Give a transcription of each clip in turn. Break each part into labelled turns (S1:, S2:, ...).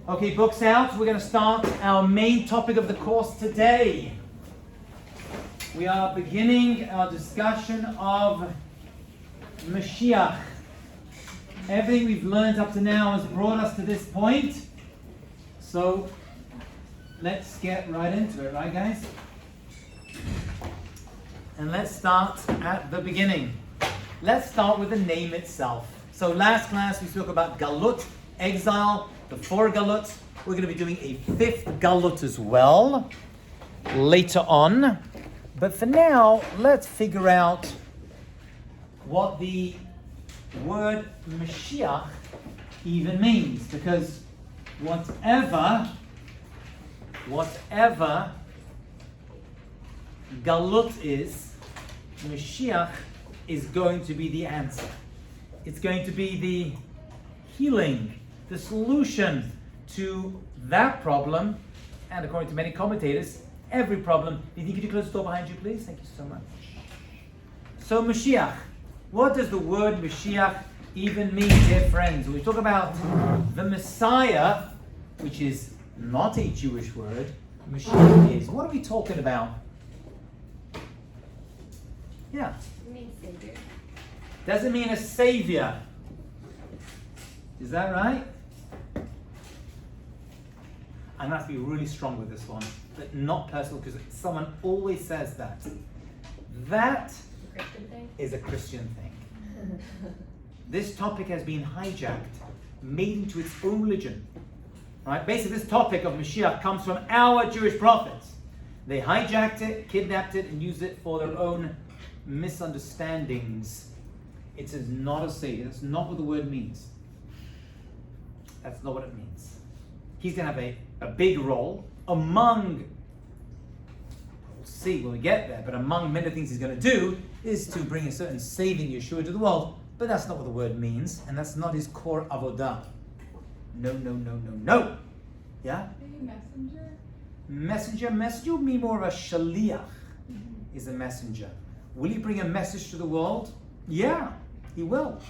S1: Okay, books out. We're going to start our main topic of the course today. We are beginning our discussion of Mashiach. Everything we've learned up to now has brought us to this point. So let's get right into it, right guys? And let's start at the beginning. Let's start with the name itself. So last class we spoke about Galut, exile, the 4 Galut. We're going to be doing a 5th Galut as well later on. But for now, let's figure out what the word Mashiach even means. Because whatever Galut is, Mashiach is going to be the answer. It's going to be the healing, the solution to that problem, and according to many commentators, every problem. Do you think you could close the door behind you, please? Thank you so much. So Mashiach, what does the word Mashiach even mean, dear friends? When we talk about the Messiah, which is not a Jewish word, Mashiach is. What are we talking about? Yeah.
S2: It means savior.
S1: Doesn't mean a savior. Is that right? I'm going to have to be really strong with this one, but not personal, because someone always says that. That is a Christian thing. This topic has been hijacked, made into its own religion. Right? Basically, this topic of Mashiach comes from our Jewish prophets. They hijacked it, kidnapped it, and used it for their own misunderstandings. It is not a savior. That's not what the word means. That's not what it means. He's going to have a big role among, we'll see when we get there, but among many things he's going to do is to bring a certain saving Yeshua to the world. But that's not what the word means, and that's not his core avodah. No, no, no, no, no. Yeah?
S2: Maybe messenger?
S1: Messenger would mean more of a shaliach, is a messenger. Will he bring a message to the world? Yeah, he will.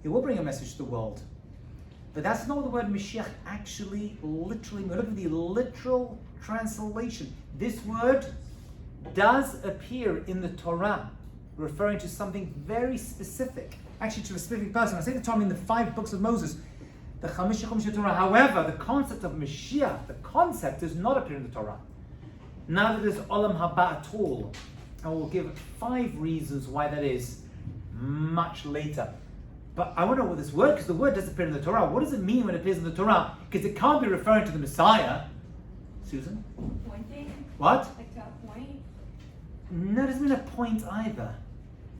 S1: He will bring a message to the world. But that's not what the word Mashiach actually literally means. Look at the literal translation. This word does appear in the Torah, referring to something very specific. Actually, to a specific person. I say the Torah in the 5 books of Moses, the Chamish Torah. However, the concept of Mashiach, the concept does not appear in the Torah. Neither does Olam Haba at all. And we'll give 5 reasons why that is much later. But I want to know what this word, because the word does appear in the Torah. What does it mean when it appears in the Torah? Because it can't be referring to the Messiah. Susan?
S2: Pointing?
S1: What?
S2: Like to a point?
S1: No, it doesn't mean a point either.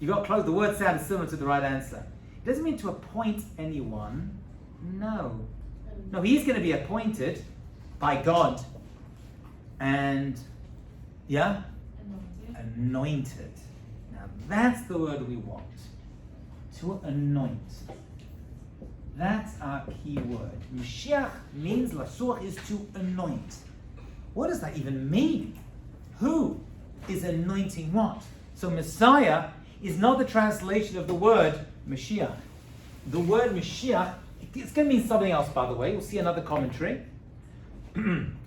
S1: You got close. The word sounded similar to the right answer. It doesn't mean to appoint anyone. No. No, he's going to be appointed by God. And, yeah? Anointed. Now that's the word we want. To anoint. That's our key word. Mashiach means, lasuach is to anoint. What does that even mean? Who is anointing what? So Messiah is not the translation of the word Mashiach. The word Mashiach, it's going to mean something else, by the way. We'll see another commentary.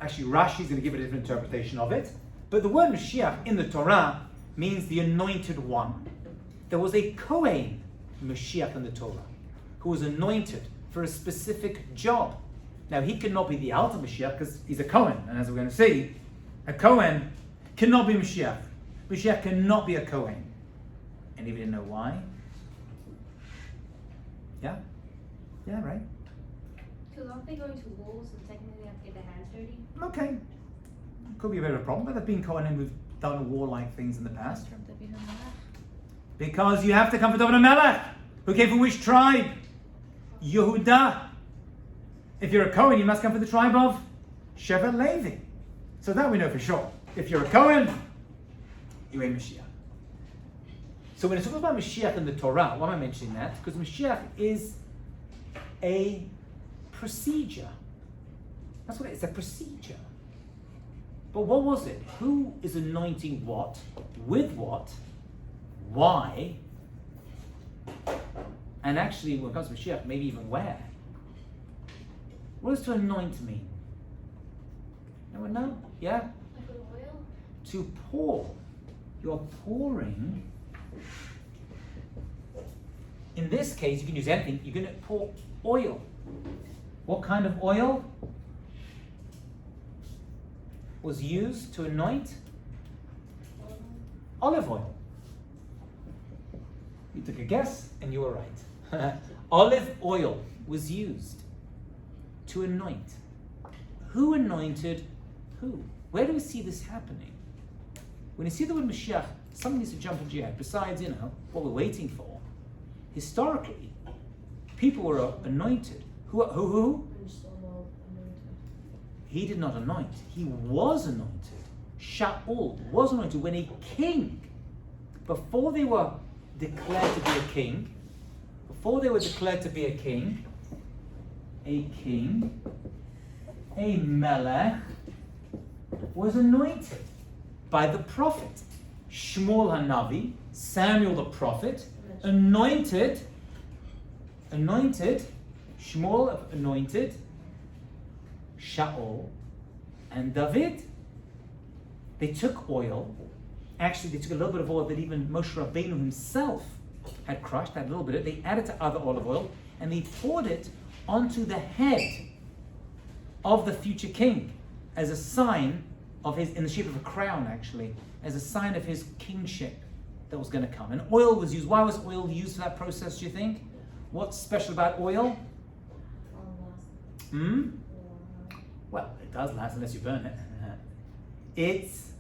S1: Actually, Rashi is going to give a different interpretation of it. But the word Mashiach in the Torah means the anointed one. There was a Kohen Mashiach in the Torah who was anointed for a specific job. Now, he cannot be the Alta Mashiach because he's a Kohen. And as we're going to see, a Kohen cannot be Mashiach. Mashiach cannot be a Kohen. Anybody know why? Yeah? Yeah, right?
S2: Because aren't they going to war, so technically they have to get their hands dirty?
S1: Okay. Could be a bit of a problem, but there have been Kohanim who've done warlike things in the past. Because you have to come from David Melech, who came from which tribe? Yehuda. If you're a Kohen, you must come from the tribe of Shevet Levi. So that we know for sure. If you're a Kohen, you're a Mashiach. So when it's talking about Mashiach in the Torah, why am I mentioning that? Because Mashiach is a procedure. That's what it is, a procedure. But what was it? Who is anointing what? With what? Why? And actually, when it comes to Mashiach, maybe even where? What does to anoint mean? Anyone know? Yeah?
S2: Like with oil?
S1: To pour. You're pouring. In this case, you can use anything. You're going to pour oil. What kind of oil was used to anoint? Olive oil. You took a guess and you were right. Olive oil was used to anoint. Who anointed who? Where do we see this happening? When you see the word Mashiach, something needs to jump into your head. Besides, what we're waiting for. Historically, people were anointed. Who? He did not anoint. He was anointed. Shaul was anointed when a king, before they were declared to be a king, a melech, was anointed by the prophet. Shmuel HaNavi, Samuel the prophet, anointed, Shmuel anointed Shaul and David. They took oil. Actually, they took a little bit of oil that even Moshe Rabbeinu himself had crushed, that little bit. They added to other olive oil, and they poured it onto the head of the future king as a sign of his, in the shape of a crown actually, as a sign of his kingship that was going to come. And oil was used. Why was oil used for that process, do you think? What's special about oil? Well, it does last unless you burn it. It's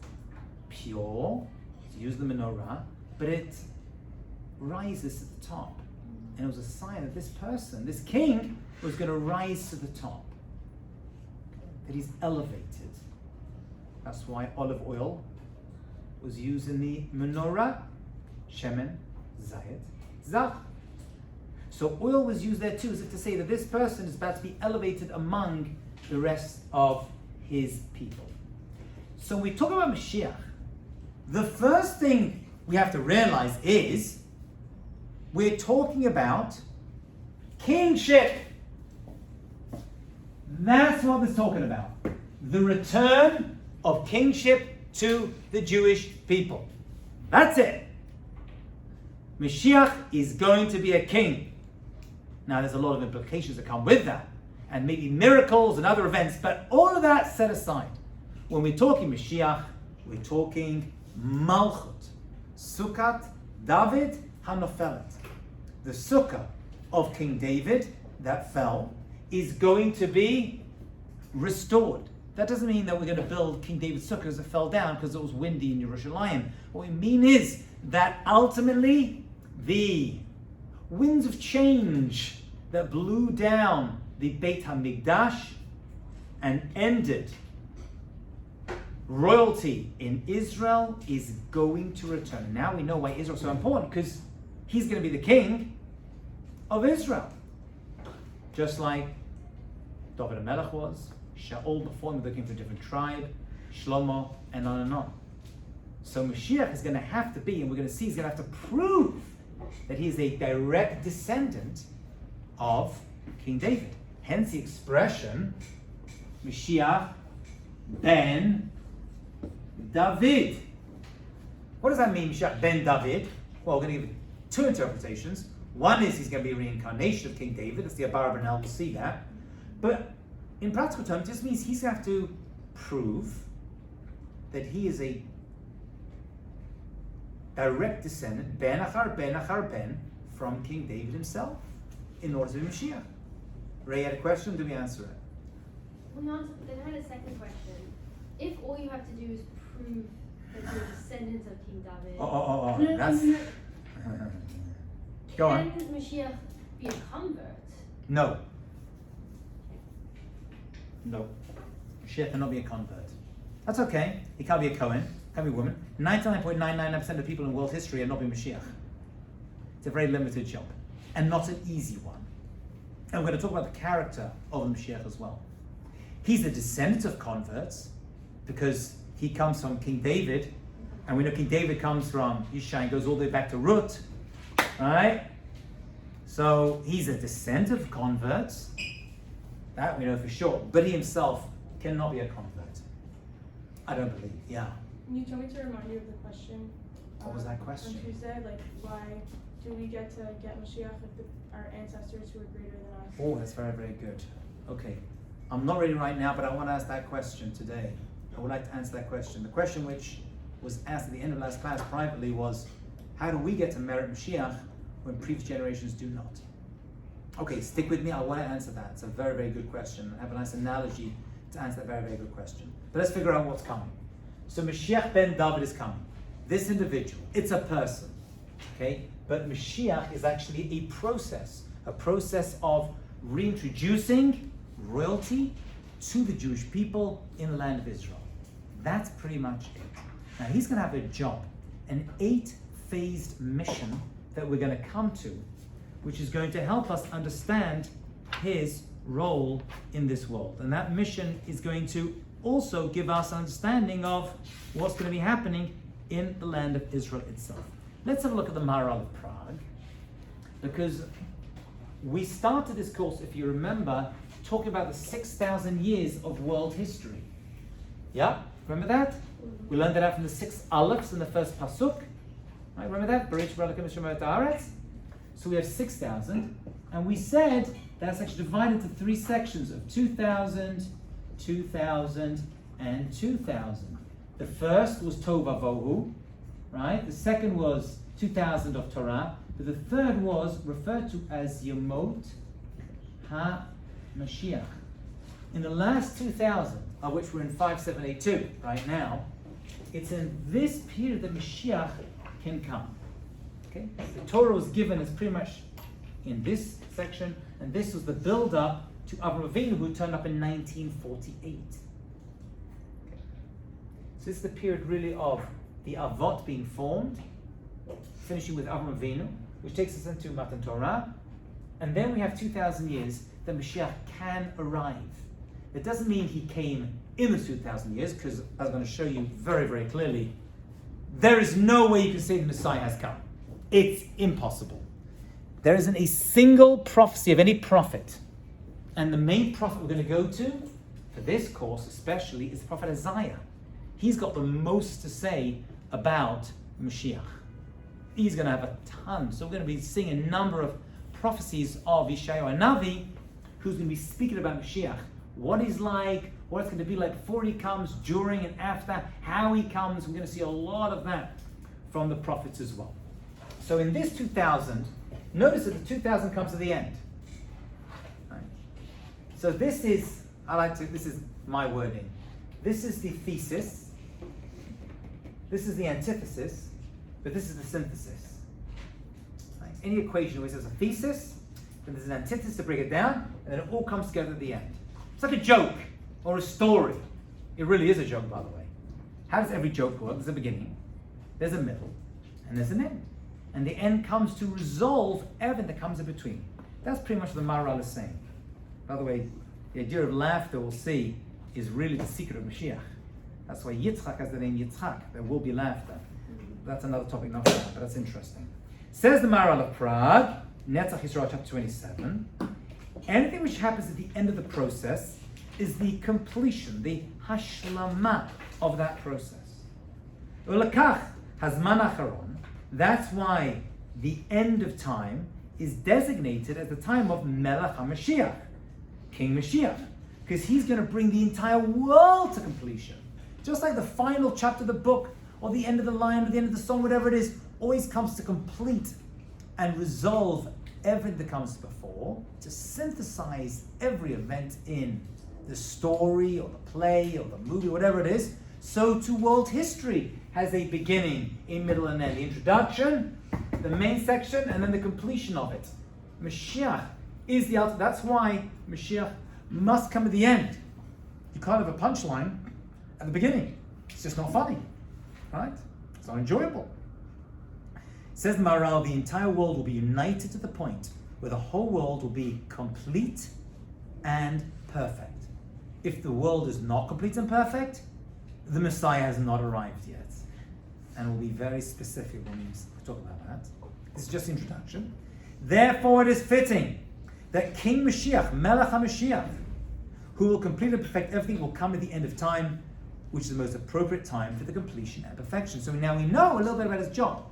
S1: pure, it's used in the menorah, but it rises to the top. And it was a sign that this person, this king, was going to rise to the top. That he's elevated. That's why olive oil was used in the menorah. Sheman, Zayit, Zach. So oil was used there too, as if to say that this person is about to be elevated among the rest of his people. So when we talk about Mashiach, the first thing we have to realize is we're talking about kingship. That's what we're talking about. The return of kingship to the Jewish people. That's it. Mashiach is going to be a king. Now there's a lot of implications that come with that, and maybe miracles and other events, but all of that set aside. When we're talking Mashiach, we're talking Malchut, Sukkot David Hanofelet. The Sukkah of King David that fell is going to be restored. That doesn't mean that we're going to build King David's Sukkah as it fell down because it was windy in Yerushalayim. What we mean is that ultimately the winds of change that blew down the Beit HaMikdash and ended royalty in Israel is going to return. Now we know why Israel is so important, because he's going to be the king of Israel. Just like David HaMelech was, Shaul before him, looking for a different tribe, Shlomo, and on and on. So Mashiach is going to have to be, and we're going to see, he's going to have to prove that he is a direct descendant of King David. Hence the expression, Mashiach ben David. What does that mean, Mashiach ben David? Well, we're going to give two interpretations. One is he's going to be a reincarnation of King David. That's the Abar Banel, we'll see that. But in practical terms, it just means he's going to have to prove that he is a direct descendant, ben achar ben, from King David himself, in order to be Mashiach. Ray had a question, do we answer it?
S2: Well, then I had a second question. If all you have to do is prove that you're descendants of King David,
S1: That's... Go on.
S2: Can Mashiach be a convert?
S1: No. Mashiach cannot be a convert. That's okay. He can't be a Kohen, can't be a woman. 99.999% of people in world history have not been Mashiach. It's a very limited job, and not an easy one. And we're going to talk about the character of Mashiach as well. He's a descendant of converts, because he comes from King David, and we know King David comes from Yishai and goes all the way back to Ruth. Right? So he's a descendant of converts, That we know for sure. But he himself cannot be a convert. I don't believe. Yeah.
S3: You told me to remind you of the question.
S1: What was that question?
S3: On Tuesday, like, why do we get to get Mashiach if our ancestors who are greater than us?
S1: Oh, that's very, very good. Okay. I'm not ready right now, but I want to ask that question today. I would like to answer that question. The question which was asked at the end of last class privately was, how do we get to merit Mashiach when previous generations do not? Okay, stick with me. I want to answer that. It's a very, very good question. I have a nice analogy to answer that very, very good question. But let's figure out what's coming. So Mashiach ben David is coming. This individual, it's a person, okay? But Mashiach is actually a process of reintroducing royalty to the Jewish people in the land of Israel. That's pretty much it. Now he's going to have a job, an 8-phased mission that we're going to come to, which is going to help us understand his role in this world. And that mission is going to also give us understanding of what's going to be happening in the land of Israel itself. Let's have a look at the Maharal of Prague, because we started this course, if you remember, talking about the 6,000 years of world history. Yeah? Remember that? We learned that out from the 6 Aleph in the first Pasuk. Right? Remember that? Barish Baralakim Shemot Haaretz. So we have 6,000, and we said that's actually divided into 3 sections of 2,000, 2,000, and 2,000. The first was Tova Vohu, right? The second was 2,000 of Torah, but the third was referred to as Yemot HaMashiach. In the last 2,000, of which we're in 5782 right now, it's in this period that Mashiach can come. Okay? The Torah was given as pretty much in this section, and this was the build-up to Avraham Avinu, who turned up in 1948. Okay. So this is the period really of the Avot being formed, finishing with Avraham Avinu, which takes us into Matan Torah, and then we have 2,000 years that Mashiach can arrive. It doesn't mean he came in the 2,000 years, because as I'm going to show you very, very clearly, there is no way you can say the Messiah has come. It's impossible. There isn't a single prophecy of any prophet. And the main prophet we're going to go to, for this course especially, is the prophet Isaiah. He's got the most to say about Mashiach. He's going to have a ton. So we're going to be seeing a number of prophecies of Yeshayahu Navi, who's going to be speaking about Mashiach. What he's like, what it's going to be like before he comes, during and after, how he comes. We're going to see a lot of that from the prophets as well. So in this 2000, notice that the 2000 comes to the end. Right. So this is my wording. This is the thesis. This is the antithesis, but this is the synthesis. Right. Any equation always has a thesis, then there's an antithesis to break it down, and then it all comes together at the end. It's like a joke or a story. It really is a joke, by the way. How does every joke work? There's a beginning, there's a middle, and there's an end. And the end comes to resolve everything that comes in between. That's pretty much what the Maharal is saying. By the way, the idea of laughter, we'll see, is really the secret of Mashiach. That's why Yitzchak has the name Yitzchak. There will be laughter. That's another topic, not for now, but that's interesting. Says the Maharal of Prague, Netzach Yisrael, chapter 27, anything which happens at the end of the process is the completion, the hashlama of that process. Ulakach hazman acharon. That's why the end of time is designated as the time of Melech HaMashiach, King Mashiach, because he's going to bring the entire world to completion. Just like the final chapter of the book, or the end of the line, or the end of the song, whatever it is, always comes to complete and resolve everything that comes before, to synthesize every event in the story, or the play, or the movie, whatever it is. So too world history has a beginning, a middle, and end. The introduction, the main section, and then the completion of it. Mashiach is the ultimate. That's why Mashiach must come at the end. You can't have a punchline at the beginning. It's just not funny, right? It's not enjoyable. Says the Maharal, the entire world will be united to the point where the whole world will be complete and perfect. If the world is not complete and perfect, the Messiah has not arrived yet. And we'll be very specific when we talk about that. This is just the introduction. Therefore it is fitting that King Mashiach, Melech HaMashiach, who will complete and perfect everything, will come at the end of time, which is the most appropriate time for the completion and perfection. So now we know a little bit about his job.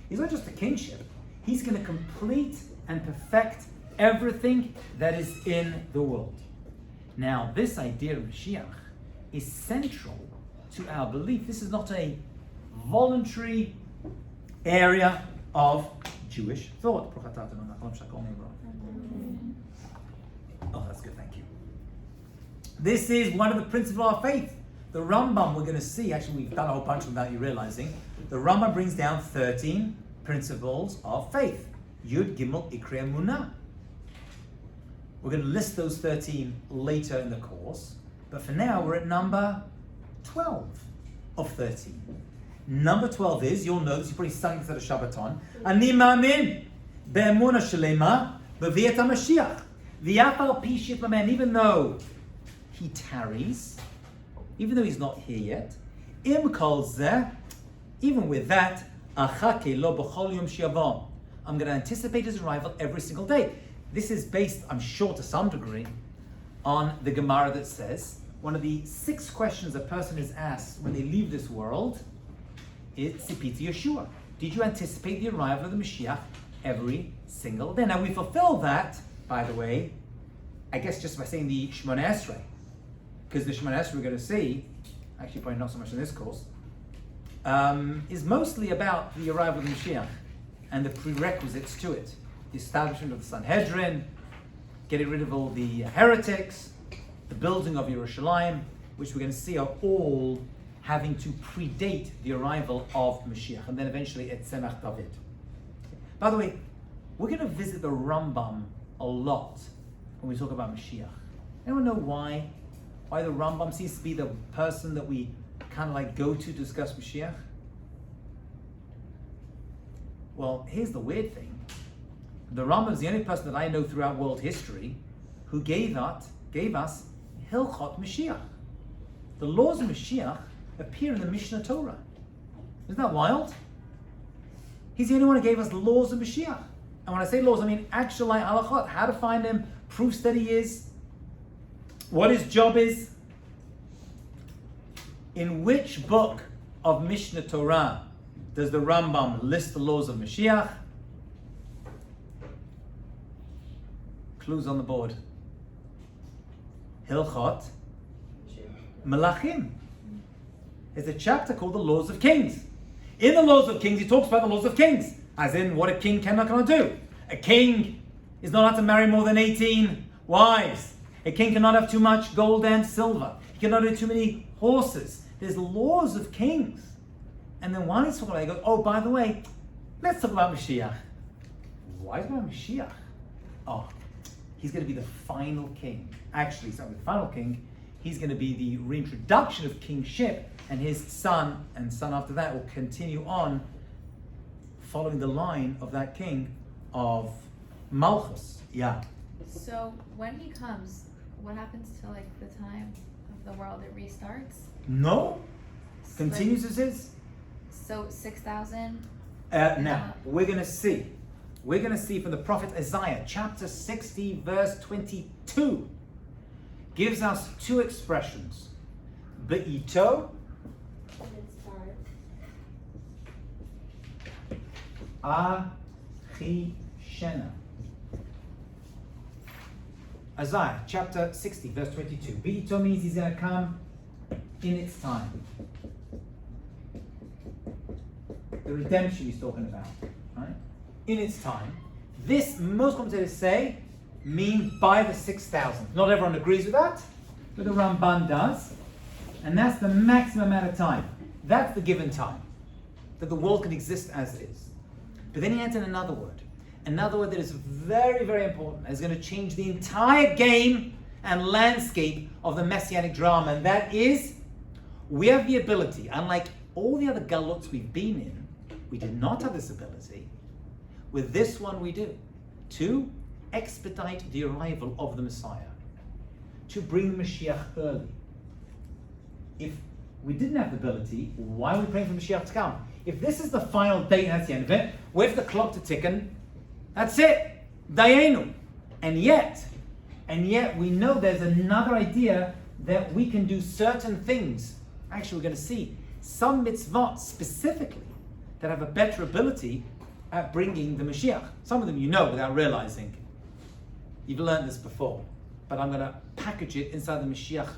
S1: He's not just the kingship. He's going to complete and perfect everything that is in the world. Now, this idea of Mashiach is central to our belief. This is not a voluntary area of Jewish thought. Oh, that's good, thank you. This is one of the principles of our faith. The Rambam, we're going to see, actually we've done a whole bunch of them without you realizing, the Rambam brings down 13 principles of faith. Yud, Gimel, Ikra, and Munah. We're going to list those 13 later in the course, but for now we're at number 12 of 13. Number 12 is, you'll know this, you probably sung this at a Shabbaton, Ani ma'amin be'emunah shelema b'viat HaMashiach v'yaf al pi shit lamen, even though he tarries, even though he's not here yet, im kol zeh, even with that, achake lo b'chol yom shi'avom, I'm going to anticipate his arrival every single day. This is based, I'm sure to some degree, on the Gemara that says, one of the 6 questions a person is asked when they leave this world is Tzipiti Yeshua. Did you anticipate the arrival of the Mashiach every single day? Now we fulfill that, by the way, I guess just by saying the Sheman Esrei. Because the Sheman Esrei we're going to see, actually probably not so much in this course, is mostly about the arrival of the Mashiach and the prerequisites to it. The establishment of the Sanhedrin, getting rid of all the heretics, the building of Yerushalayim, which we're going to see are all having to predate the arrival of Mashiach, and then eventually at Tzemach David. By the way, we're going to visit the Rambam a lot when we talk about Mashiach. Anyone know why? Why the Rambam seems to be the person that we kind of like go to discuss Mashiach? Well, here's the weird thing. The Rambam is the only person that I know throughout world history who gave us Hilchot Mashiach. The laws of Mashiach appear in the Mishnah Torah. Isn't that wild? He's the only one who gave us the laws of Mashiach. And when I say laws, I mean actual halachot, how to find him, proofs that he is, what his job is. In which book of Mishnah Torah does the Rambam list the laws of Mashiach? Clues on the board. Hilchot Melachim. There's a chapter called the Laws of Kings. In the Laws of Kings, he talks about the laws of kings, as in what a king cannot do. A king is not allowed to marry more than 18 wives. A king cannot have too much gold and silver. He cannot have too many horses. There's laws of kings. And then while he's talking about it, he goes, oh, by the way, let's talk about Mashiach. Why is it about Mashiach? Oh, he's going to be the final king. Actually, it's not the final king. He's going to be the reintroduction of kingship, and his son and son after that will continue on following the line of that king of Malchus. Yeah.
S4: So when he comes, what happens to like the time of the world? It restarts?
S1: No. Continues as is.
S4: So 6,000?
S1: Now, we're going to see. We're going to see from the prophet Isaiah, chapter 60, verse 22, gives us 2 expressions. Be'ito, Achishena. Isaiah, chapter 60, verse 22. Be'ito means he's going to come in its time. The redemption he's talking about, right? In its time. This, most commentators say, mean by the 6,000. Not everyone agrees with that, but the Ramban does. And that's the maximum amount of time. That's the given time. That the world can exist as it is. But then he adds in another word. Another word that is very, very important. And is going to change the entire game and landscape of the Messianic drama. And that is, we have the ability, unlike all the other galuts we've been in, we did not have this ability. With this one we do. To expedite the arrival of the Messiah. To bring the Mashiach early. If we didn't have the ability, why are we praying for Mashiach to come? If this is the final date and that's the end of it, wait for the clock to tick and that's it. Dayenu. And yet, And yet we know there's another idea that we can do certain things. Actually, we're going to see some mitzvot specifically that have a better ability at bringing the Mashiach. Some of them you know without realizing. You've learned this before. But I'm going to package it inside the Mashiach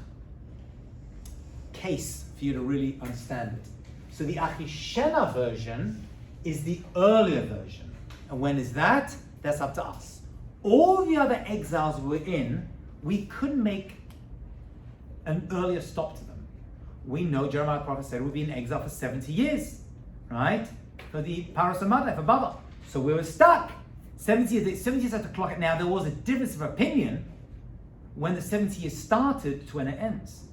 S1: case for you to really understand it. So the Achishena version is the earlier version. And when is that? That's up to us. All the other exiles we were in, we couldn't make an earlier stop to them. We know Jeremiah the prophet said we'll be in exile for 70 years, right? For the Paras Hamada, for Baba. So we were stuck. 70 years had to clock it. Now there was a difference of opinion when the 70 years started to when it ends.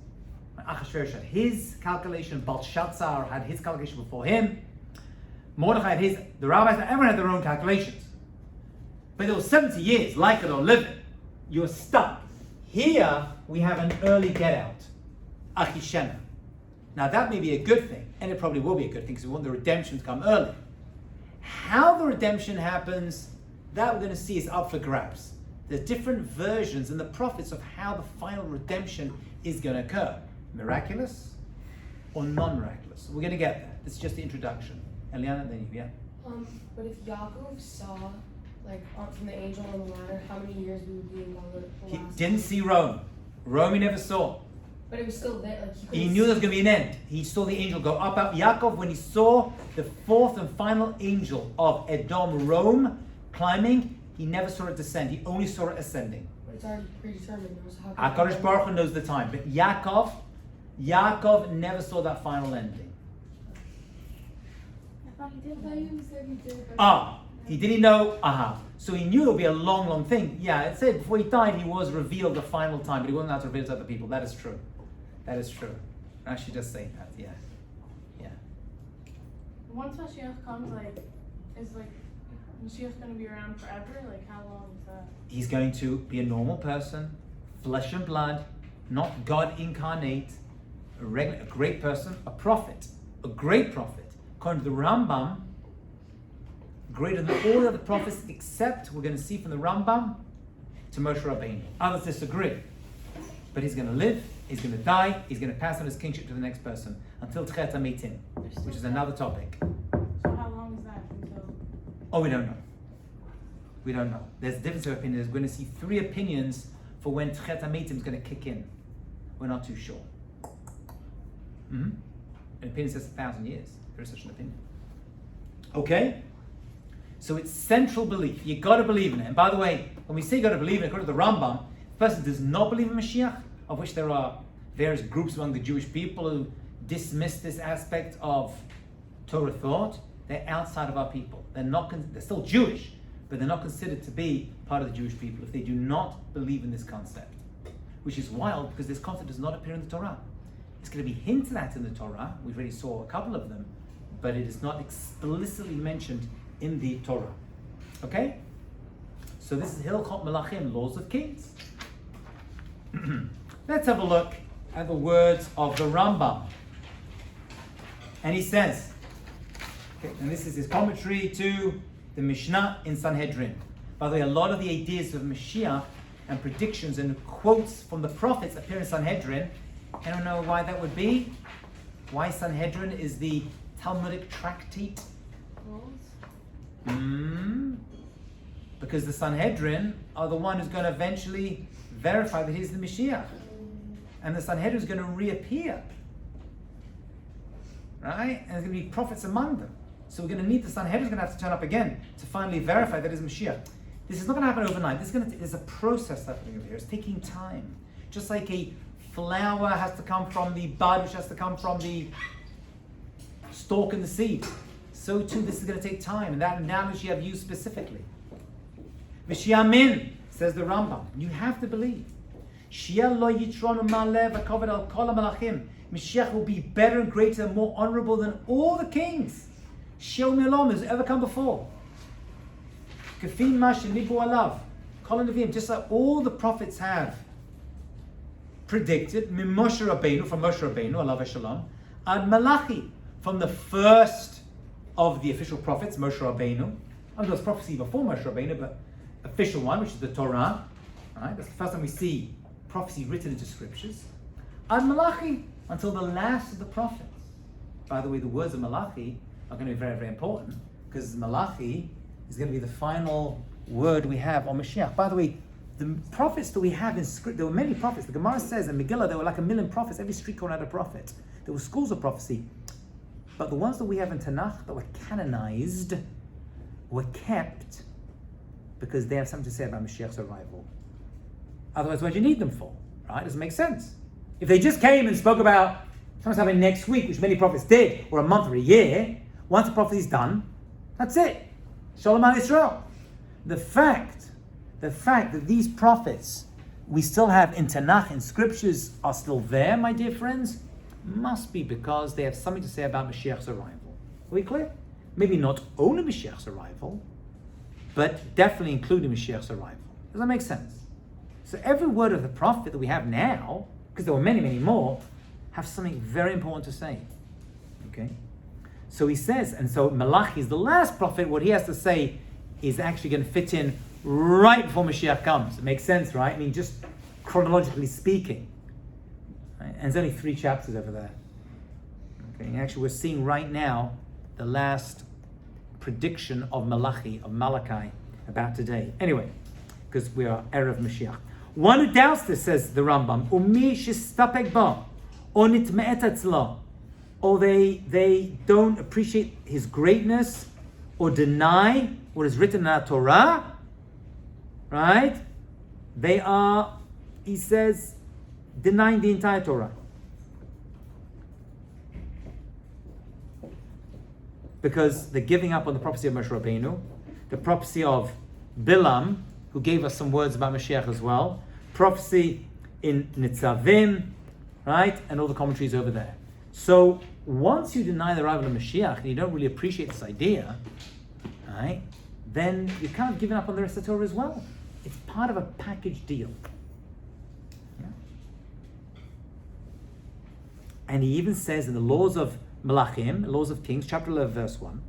S1: Achashverosh had his calculation, Belshazzar had his calculation before him, Mordechai had his, the rabbis, everyone had their own calculations. But there was 70 years, like it or live it. You're stuck. Here we have an early get out, Achishena. Now that may be a good thing, and it probably will be a good thing because we want the redemption to come early. How the redemption happens, that we're going to see is up for grabs. There's different versions in the prophets of how the final redemption is going to occur. Miraculous or non-miraculous. We're going to get there. This is just the introduction. Eliana, then you, yeah?
S5: But if Yaakov saw, from the angel on the ladder, how many years we would be in the
S1: He
S5: last
S1: didn't
S5: one?
S1: see Rome. Rome he never saw.
S5: But it was still there.
S1: He knew there was going to be an end. He saw the angel go up, up. Yaakov, when he saw the fourth and final angel of Edom, Rome, climbing, he never saw it descend. He only saw it ascending.
S5: But it's already predetermined. How
S1: HaKadosh Baruch Hu knows the time. But Yaakov never saw that final ending.
S3: I thought he did.
S2: You said he did.
S1: He didn't know, So he knew it would be a long, long thing. Yeah, it said before he died, he was revealed the final time, but he wasn't allowed to reveal it to other people. That is true. That is true. Actually, just saying that, yeah. Yeah.
S3: Once Mashiach comes, is Mashiach going to be around forever? How long is that?
S1: He's going to be a normal person, flesh and blood, not God incarnate, a great person, a prophet, a great prophet. According to the Rambam, greater than all other prophets, except we're going to see from the Rambam to Moshe Rabbeinu. Others disagree, but he's going to live, he's going to die, he's going to pass on his kingship to the next person until Tchet HaMeitim, which is another topic.
S3: So how long is that until?
S1: Oh, we don't know. We don't know. There's a difference of opinion. We're going to see three opinions for when Tchet HaMeitim is going to kick in. We're not too sure. An opinion says 1,000 years. There is such an opinion. Okay? So it's central belief. You got to believe in it. And by the way, when we say you got to believe in it, according to the Rambam, the person does not believe in Mashiach, of which there are various groups among the Jewish people who dismiss this aspect of Torah thought. They're outside of our people. They're still Jewish, but they're not considered to be part of the Jewish people if they do not believe in this concept. Which is wild because this concept does not appear in the Torah. It's going to be hinted at in the Torah. We already saw a couple of them, but it is not explicitly mentioned in the Torah. Okay? So this is Hilchot Melachim, Laws of Kings. Let's have a look at the words of the Rambam. And he says, okay, and this is his commentary to the Mishnah in Sanhedrin. By the way, a lot of the ideas of Mashiach and predictions and quotes from the prophets appear in Sanhedrin. I don't know why that would be. Why Sanhedrin is the Talmudic tractate? Because the Sanhedrin are the one who's going to eventually verify that he's the Mashiach. And the Sanhedrin is going to reappear. Right? And there's going to be prophets among them. So we're going to need the Sanhedrin is going to have to turn up again to finally verify that he's Mashiach. This is not going to happen overnight. There's a process happening over here. It's taking time. Just like a flower has to come from the bud, which has to come from the stalk and the seed. So too, this is going to take time. And that analogy I've used specifically. V'shiamin, says the Rambam. You have to believe. Mashiach will be better and greater and more honorable than all the kings. Sheol Mi'olam has ever come before. Kafim Mashin Nibu Alav. Kol Nevi'im, just like all the prophets have predicted, Min Moshe Rabbeinu, from Moshe Rabbeinu, Alav Shalom, Ad Malachi, from the first of the official prophets, Moshe Rabbeinu. And there was prophecy before Moshe Rabbeinu, but official one, which is the Torah. Right? That's the first time we see prophecy written into scriptures. And Malachi, until the last of the prophets. By the way, the words of Malachi are going to be very, very important, because Malachi is going to be the final word we have on Mashiach. By the way, the prophets that we have in script, there were many prophets. The Gemara says in Megillah there were like 1,000,000 prophets. Every street corner had a prophet. There were schools of prophecy. But the ones that we have in Tanakh that were canonized were kept because they have something to say about Mashiach's arrival. Otherwise, what do you need them for? Right? Doesn't make sense. If they just came and spoke about something's happening next week, which many prophets did, or a month or a year, once the prophecy's done, that's it. Shalom al Yisrael. The fact that these prophets we still have in Tanakh, in scriptures, are still there, my dear friends, must be because they have something to say about Mashiach's arrival. Are we clear? Maybe not only Mashiach's arrival, but definitely including Mashiach's arrival. Does that make sense? So every word of the prophet that we have now, because there were many, many more, have something very important to say. Okay? So he says, and so Malachi is the last prophet, what he has to say is actually going to fit in right before Mashiach comes. It makes sense, right? I mean, just chronologically speaking. Right? And there's only 3 chapters over there. Okay? And actually we're seeing right now the last prediction of Malachi, about today. Anyway, because we are Erev Mashiach. One who doubts this, says the Rambam, Umi shistapek ba, or nitme'et atzla, or they don't appreciate his greatness, or deny what is written in our Torah, right? They are, he says, denying the entire Torah. Because they're giving up on the prophecy of Moshe Rabbeinu, the prophecy of Bilam, who gave us some words about Mashiach as well, prophecy in Nitzavim, right? And all the commentaries over there. So once you deny the arrival of Mashiach and you don't really appreciate this idea, right, then you're kind of giving up on the rest of the Torah as well. It's part of a package deal. Yeah? And he even says in the laws of Melachim, laws of Kings, chapter 11, verse 1,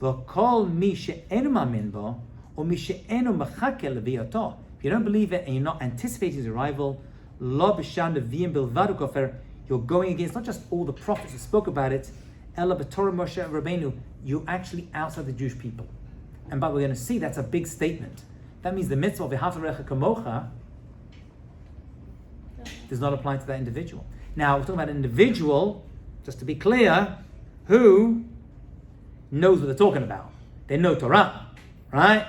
S1: V'kol mi she'enu ma'amin bo, or mi she'enu mechake leviyato. If you don't believe it and you're not anticipating his arrival, lo b'shan neviim bilvad u'kofer, you're going against not just all the prophets who spoke about it, ela b'torah Moshe Rabbeinu, you're actually outside the Jewish people. And but we're going to see that's a big statement. That means the mitzvah of v'ahavta l'recha kamocha does not apply to that individual. Now, we're talking about an individual, just to be clear, who knows what they're talking about. They know Torah, right?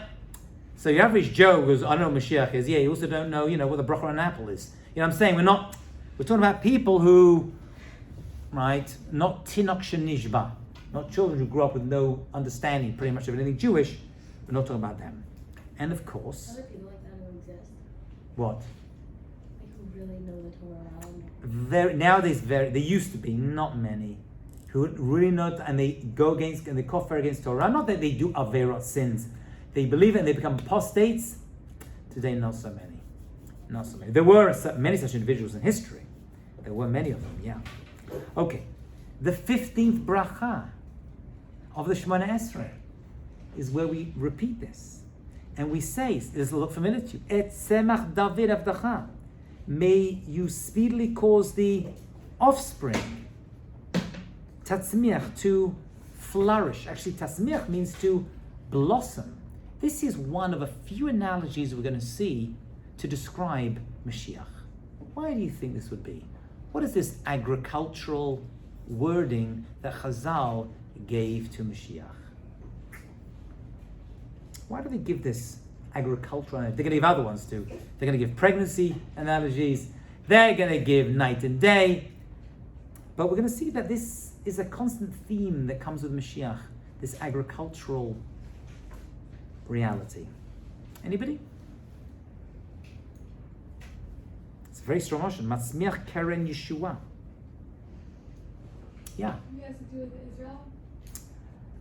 S1: So your average Joe goes, I know what Mashiach is. Yeah, you also don't know, what the bracha on an apple is. You know what I'm saying? We're talking about people who, right, not tinok shenishba, not children who grew up with no understanding pretty much of anything Jewish. We're not talking about them. And of course,
S2: Other people like that who exist.
S1: what?
S2: Like who really know the Torah.
S1: Nowadays, there used to be, not many, who really know, and they go against, and they kofar against Torah. Not that they do averot sins. They believe it and they become apostates. Today, not so many. Not so many. There were many such individuals in history. There were many of them, yeah. Okay. The 15th bracha of the Sheman Esrei is where we repeat this. And we say, this will look familiar to you, Et semach David avdacha. May you speedily cause the offspring, tatzmiach, to flourish. Actually, tatzmiach means to blossom. This is one of a few analogies we're going to see to describe Mashiach. Why do you think this would be? What is this agricultural wording that Chazal gave to Mashiach? Why do they give this agricultural analogy? They're going to give other ones too. They're going to give pregnancy analogies. They're going to give night and day. But we're going to see that this is a constant theme that comes with Mashiach, this agricultural reality. Anybody? It's a very strong motion. Matzmiach keren Yeshua. Yeah.
S3: It has to do with Israel.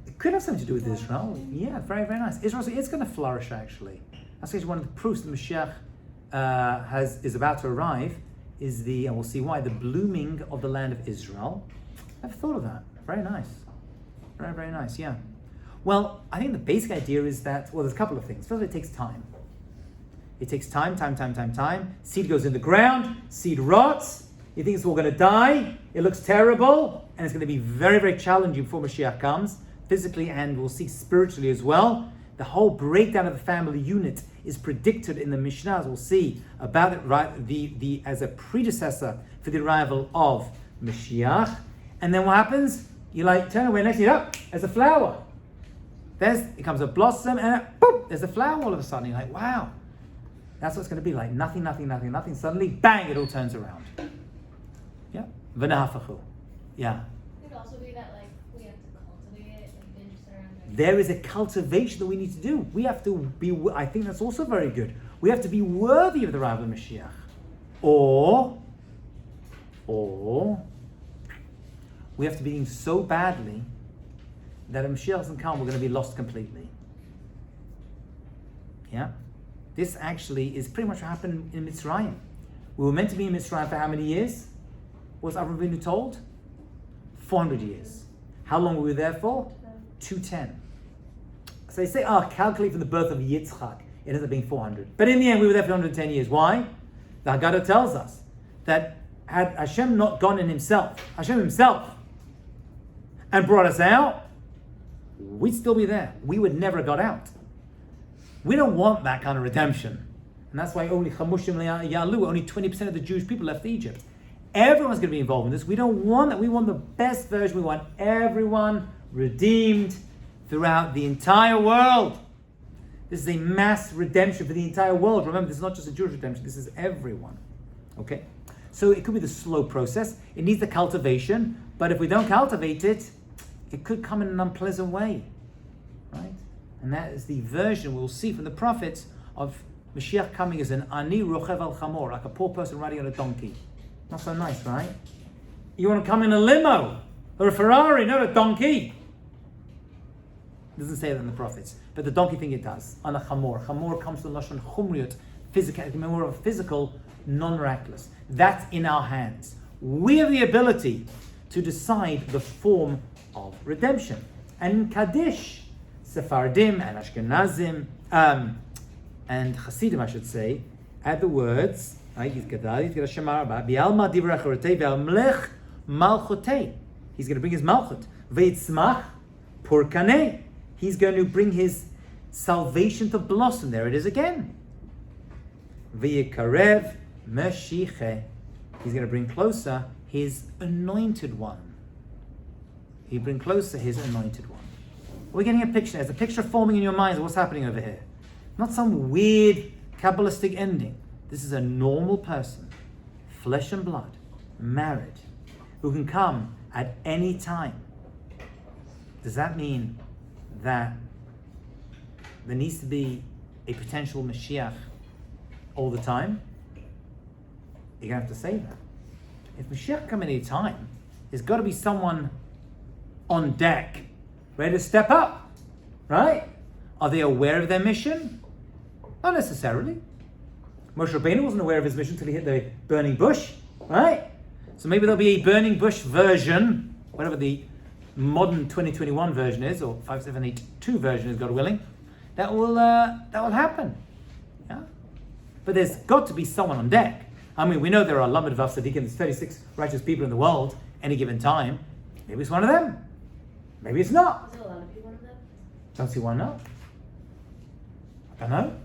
S1: It could have something to do with Israel. Yeah, very, very nice. Israel is going to flourish, actually. That's actually one of the proofs that Mashiach is about to arrive, and we'll see why, the blooming of the land of Israel. I've thought of that. Very nice. Very, very nice, yeah. Well, I think the basic idea is that, there's a couple of things. First of all, it takes time. It takes time. Seed goes in the ground, seed rots. You think it's all going to die. It looks terrible, and it's going to be very, very challenging before Mashiach comes, physically and we'll see spiritually as well. The whole breakdown of the family unit is predicted in the Mishnah, as we'll see about it, right? The as a predecessor for the arrival of Mashiach. And then what happens? You turn away next to you, there's a flower. It comes a blossom, and boom, there's a flower all of a sudden. You're like, wow. That's what it's going to be like. Nothing. Suddenly, bang, it all turns around. Yeah. V'nahafachu. Yeah.
S2: It could also be that we have to cultivate it and then just around there.
S1: There is a cultivation that we need to do. We have to be, I think that's also very good. We have to be worthy of the arrival of Mashiach. Or we have to be doing so badly that if Mashiach doesn't come, we're going to be lost completely. Yeah? This actually is pretty much what happened in Mitzrayim. We were meant to be in Mitzrayim for how many years? Was Avraham Avinu told? 400 years. How long were we there for? 210. So they say, calculate from the birth of Yitzchak. It ends up being 400. But in the end, we were there for 110 years. Why? The Haggadah tells us that had Hashem not gone in himself, and brought us out, we'd still be there. We would never have got out. We don't want that kind of redemption. And that's why only 20% of the Jewish people left Egypt. Everyone's going to be involved in this. We don't want that. We want the best version. We want everyone redeemed throughout the entire world. This is a mass redemption for the entire world. Remember, this is not just a Jewish redemption. This is everyone. Okay? So it could be the slow process. It needs the cultivation. But if we don't cultivate it, it could come in an unpleasant way. Right? And that is the version we'll see from the prophets of Mashiach coming as an ani rochev al chamor, like a poor person riding on a donkey. Not so nice, right? You want to come in a limo or a Ferrari, not a donkey. It doesn't say that in the prophets, but the donkey thing it does. On a chamor. Chamor comes from lashon chumriut, physical, more of a physical, non-miraculous. That's in our hands. We have the ability to decide the form of redemption. And in Kaddish, Sephardim and Ashkenazim and Hasidim, I should say, add the words. Right? He's going to bring his malchut. Veitzmach purkaneh. He's going to bring his salvation to blossom. There it is again. V'yikarev meshiche. He's going to bring closer his anointed one. He'll bring closer his anointed one. We're getting a picture. There's a picture forming in your minds of what's happening over here. Not some weird Kabbalistic ending. This is a normal person, flesh and blood, married, who can come at any time. Does that mean that there needs to be a potential Mashiach all the time? You're going to have to say that. If Mashiach come at any time, there's got to be someone on deck, ready to step up, right? Are they aware of their mission? Not necessarily. Moshe Rabbeinu wasn't aware of his mission until he hit the burning bush, right? So maybe there'll be a burning bush version, whatever the modern 2021 version is, or 5782 version is, God willing, that will happen. Yeah? But there's got to be someone on deck. I mean, we know there are Lamed Vav Tzadikim, there's 36 righteous people in the world, any given time. Maybe it's one of them. Maybe it's not.
S2: Is it allowed to be one of them?
S1: Don't see why not. I don't know.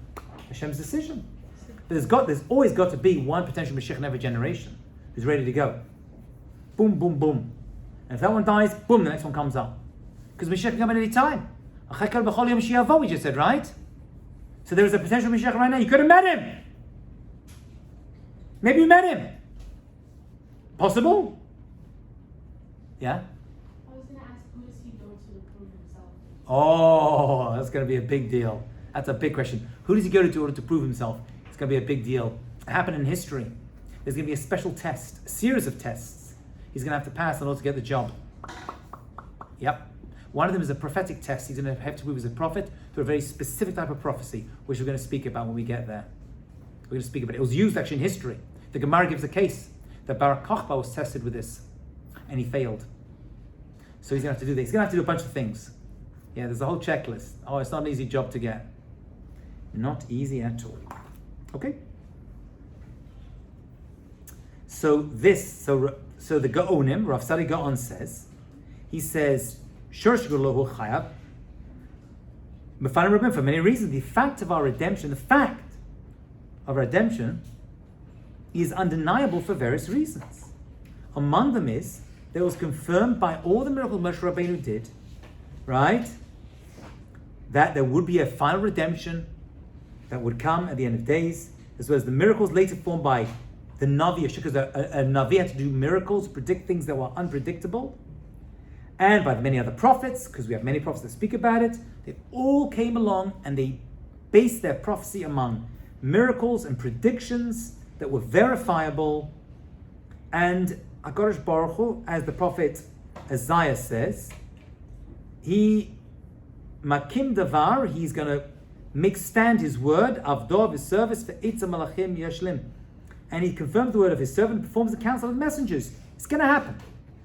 S1: Hashem's decision. But there's always got to be one potential Mashiach in every generation who's ready to go. Boom, boom, boom. And if that one dies, boom, the next one comes up. Because Mashiach can come at any time. We just said, right? So there's a potential Mashiach right now. You could have met him. Maybe you met him. Possible? Yeah?
S3: I was going to ask, who does he go to prove himself?
S1: Oh, that's going to be a big deal. That's a big question. Who does he go to in order to prove himself? It's going to be a big deal. It happened in history. There's going to be a special test, a series of tests. He's going to have to pass in order to get the job. Yep. One of them is a prophetic test. He's going to have to prove as a prophet through a very specific type of prophecy, which we're going to speak about when we get there. We're going to speak about it. It was used actually in history. The Gemara gives a case that Barak Kochba was tested with this, and he failed. So he's going to have to do this. He's going to have to do a bunch of things. Yeah, there's a whole checklist. Oh, it's not an easy job to get. Not easy at all. Okay. So the Gaonim, Rav Sadi Gaon says, he says, for many reasons, the fact of our redemption is undeniable for various reasons. Among them is that it was confirmed by all the miracles Moshe Rabbeinu did, right? That there would be a final redemption that would come at the end of days, as well as the miracles later formed by the Navi, because a Navi had to do miracles, predict things that were unpredictable, and by the many other prophets, because we have many prophets that speak about it. They all came along and they based their prophecy among miracles and predictions that were verifiable. And HaKadosh Baruch Hu, as the prophet Isaiah says, he makim davar, he's going to make stand his word, avdo, his service, for itza malachim yashlim. And he confirms the word of his servant, performs the counsel of the messengers. It's going to happen.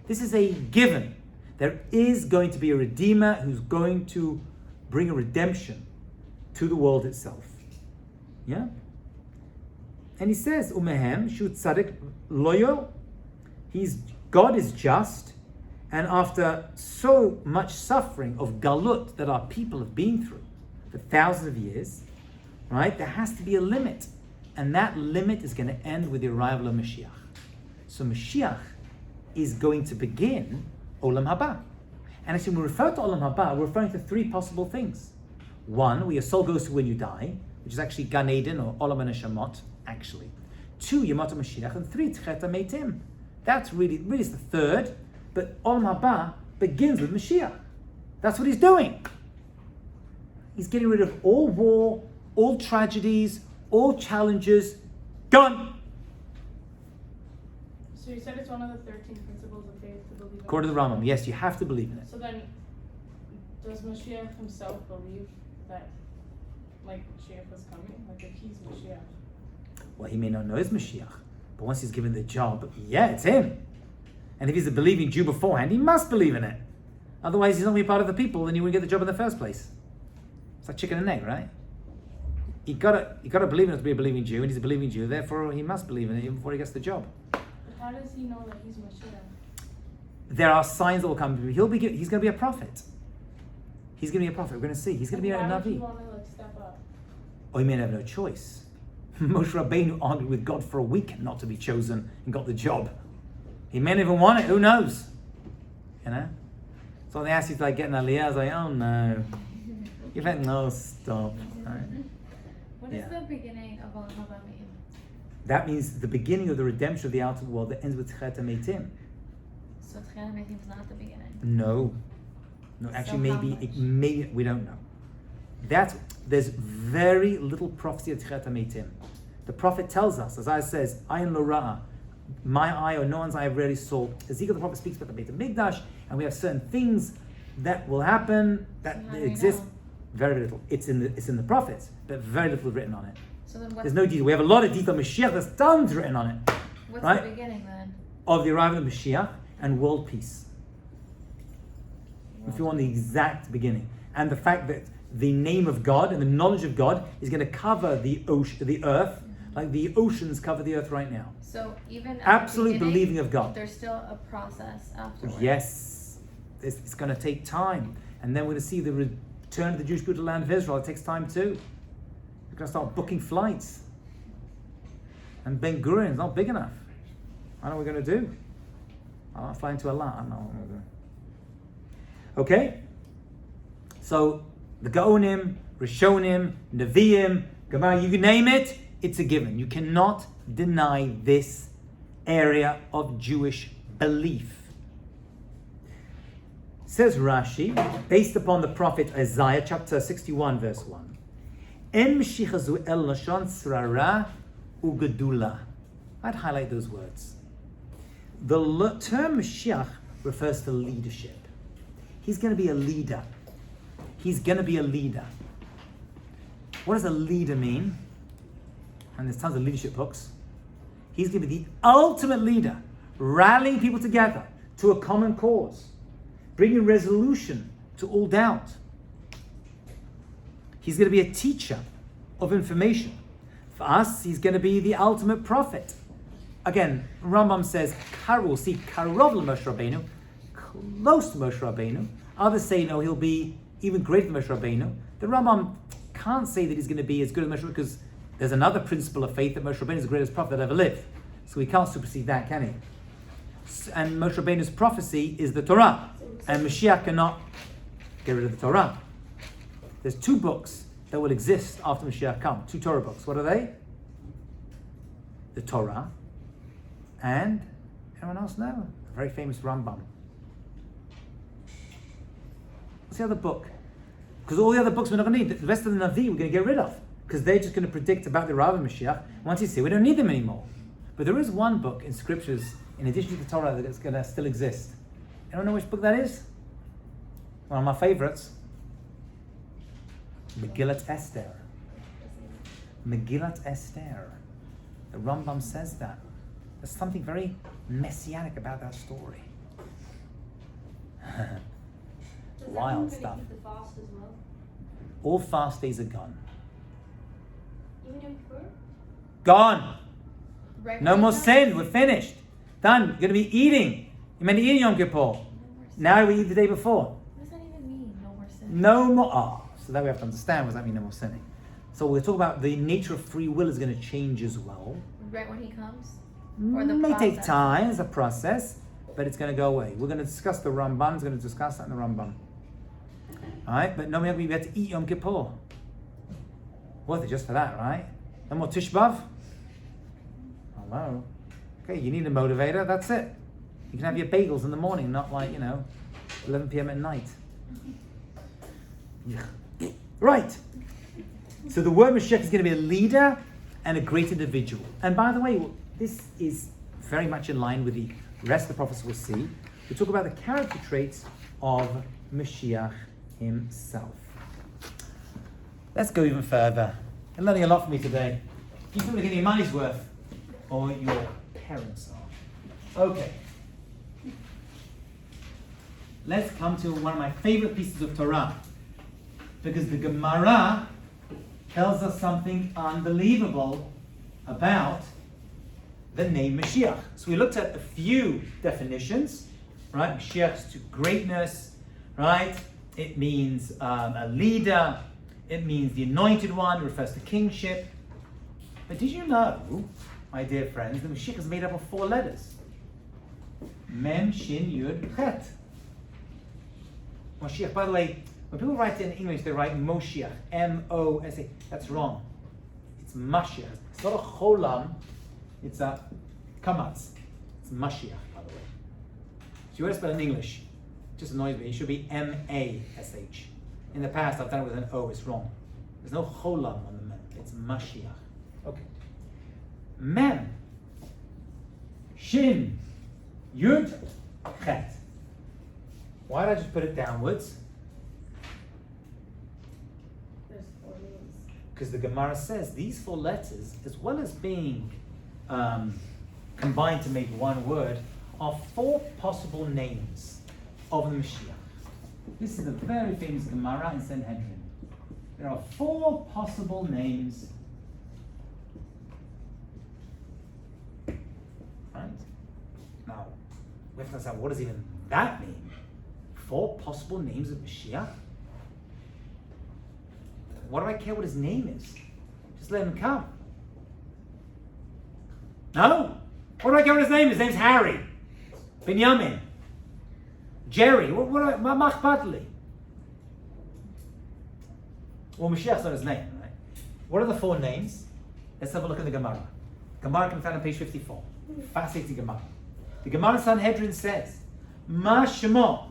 S1: This is a given. There is going to be a Redeemer who's going to bring a redemption to the world itself. Yeah? And he says, Umehem, Shu Tzadik loyal. God is just, and after so much suffering of galut that our people have been through for thousands of years, right, there has to be a limit. And that limit is going to end with the arrival of Mashiach. So Mashiach is going to begin Olam Haba. And actually, when we refer to Olam Haba, we're referring to three possible things. One, where your soul goes to when you die, which is actually Gan Eden or Olam HaNeshamot, actually. Two, Yamata Mashiach. And three, Tcheta Meitim. That's really is the third. But Olam Haba begins with Mashiach. That's what he's doing. He's getting rid of all war, all tragedies, all challenges. Gone!
S3: So you said it's one of the 13 principles of faith to believe in.
S1: According to the Rambam, yes, you have to believe in it.
S3: So then, does Mashiach himself believe that, like, Mashiach was coming? Like, if he's Mashiach?
S1: Well, he may not know it's Mashiach, but once he's given the job, yeah, it's him. And if he's a believing Jew beforehand, he must believe in it. Otherwise, he's not going to be part of the people, then he wouldn't get the job in the first place. It's like chicken and egg, right? You gotta believe in it to be a believing Jew, and he's a believing Jew, therefore he must believe in it even before he gets the job.
S3: But how does he know that he's Mashiach?
S1: There are signs that will come to him. He's going to be a prophet. He's going to be a prophet. We're going to see. He's going to be a
S3: Why would he
S1: Navi.
S3: want to, like, step up?
S1: Or he may have no choice. Moshe Rabbeinu argued with God for a week not to be chosen and got the job. He may not even want it. Who knows? You know? So they asked you to like get an aliyah. I was like, oh no. You're like, no, stop. Right?
S4: What does the beginning of Olam Haba mean?
S1: That means the beginning of the redemption of the outer world that ends with Tcheta Meitim.
S4: So Tcheta Meitim is not the beginning.
S1: No, actually,
S4: So
S1: maybe we don't know. There's very little prophecy of Tcheta Meitim. The prophet tells us, as Isaiah says, Ayin lo ra'a, my eye or no one's eye rarely saw. Ezekiel the prophet speaks about the Beit HaMikdash, and we have certain things that will happen that
S4: So how do we
S1: exist.
S4: know?
S1: Very little. It's in the prophets, but very little written on it.
S4: So then
S1: There's no detail. We have a lot of detail. Mashiach, there's tons written on it.
S4: what's
S1: right?
S4: the beginning then?
S1: Of the arrival of Mashiach and world peace. If you want the exact beginning. And the fact that the name of God and the knowledge of God is going to cover the earth, like the oceans cover the earth right now.
S4: So even at
S1: Absolute
S4: the beginning,
S1: believing of God.
S4: there's still a process afterwards.
S1: Yes. It's going to take time. And then we're going to see the return of the Jewish people to the land of Israel. It takes time too. We're going to start booking flights. And Ben Gurion's not big enough. I know what we're going to do. I'm not flying to Allah. I know what we're going to do. Okay? So, the Gaonim, Rishonim, Nevi'im, Gemara, you can name it, it's a given. You cannot deny this area of Jewish belief. Says Rashi, based upon the prophet Isaiah, chapter 61, verse 1, En Mashiach el lashon srara u'gedula. I'd highlight those words. The term Mashiach refers to leadership. He's going to be a leader. He's going to be a leader. What does a leader mean? And there's tons of leadership books. He's going to be the ultimate leader, rallying people together to a common cause, bringing resolution to all doubt. He's going to be a teacher of information. For us, he's going to be the ultimate prophet. Again, Rambam says, we'll see Karov Moshe Rabbeinu, close to Moshe Rabbeinu. Others say, no, he'll be even greater than Moshe Rabbeinu. The Rambam can't say that he's going to be as good as Moshe Rabbeinu because there's another principle of faith that Moshe Rabbeinu is the greatest prophet that ever lived. So he can't supersede that, can he? And Moshe Rabbeinu's prophecy is the Torah. And Mashiach cannot get rid of the Torah. There's 2 books that will exist after Mashiach comes. 2 Torah books. What are they? The Torah and anyone else know? A very famous Rambam. What's the other book? Because all the other books we're not going to need. The rest of the Navi we're going to get rid of. Because they're just going to predict about the Rav and Mashiach. Once he's here, we don't need them anymore. But there is one book in scriptures, in addition to the Torah, that is going to still exist. Anyone know which book that is? One of my favorites. Megillat Esther. Megillat Esther. The Rambam says that. There's something very messianic about that story. Wild stuff.
S2: Keep the fast as well?
S1: All fast days are gone.
S2: Even Yom Kippur?
S1: Gone.
S4: Right
S1: No
S4: when
S1: more
S4: he comes?
S1: sin. We're finished. Done. You're going to be eating. You're meant to eat Yom Kippur. Now we eat the day before.
S4: What does that even mean? No more sin.
S1: No more. So that we have to understand. What does that mean, no more sinning? So we'll talk about the nature of free will is going to change as well.
S4: Right when he comes? Or the
S1: May take
S4: process?
S1: time. It's a process. But it's going to go away. We're going to discuss the Ramban. It's going to discuss that in the Ramban. Alright? But no, we have to eat Yom Kippur. Worth it just for that, right? No more Tish B'Av? Hello. Okay, you need a motivator. That's it. You can have your bagels in the morning, not like, 11 p.m. at night. Right. So the word Mashiach is going to be a leader and a great individual. And by the way, this is very much in line with the rest of the prophets we'll see. We talk about the character traits of Mashiach himself. Let's go even further. You're learning a lot from me today. You think we're getting your money's worth? Or your parents are. Okay. Let's come to one of my favorite pieces of Torah. Because the Gemara tells us something unbelievable about the name Mashiach. So we looked at a few definitions, right? Mashiach's to greatness, right? It means a leader. It means the anointed one. It refers to kingship. But did you know, my dear friends, the Mashiach is made up of 4 letters. Mem, Shin, Yud, Chet. Mashiach, by the way, when people write in English, they write Moshiach, M-O-S-A. That's wrong. It's Mashiach. It's not a Cholam, it's a Kamatz. It's Mashiach, by the way. So you want to spell in English. It just annoys me. It should be M-A-S-H. In the past, I've done it with an O. It's wrong. There's no Cholam on the Mem. It's Mashiach. Okay. Mem. Shin. Yud. Chet. Why did I just put it downwards?
S5: There's 4 names.
S1: Because the Gemara says these 4 letters, as well as being combined to make one word, are 4 possible names of the Mashiach. This is a very famous Gemara in Sanhedrin. There are 4 possible names. Right? Now, we have to understand, what does even that mean? 4 possible names of Mashiach? What do I care what his name is? Just let him come. No? What do I care what his name is? His name's Harry. Binyamin. Jerry. What Machpatli? Well, Mashiach's not his name, right? What are the 4 names? Let's have a look at the Gemara. Gemara can be found on page 54. Fascinating Gemara. The Gemara Sanhedrin says, Ma Shemo.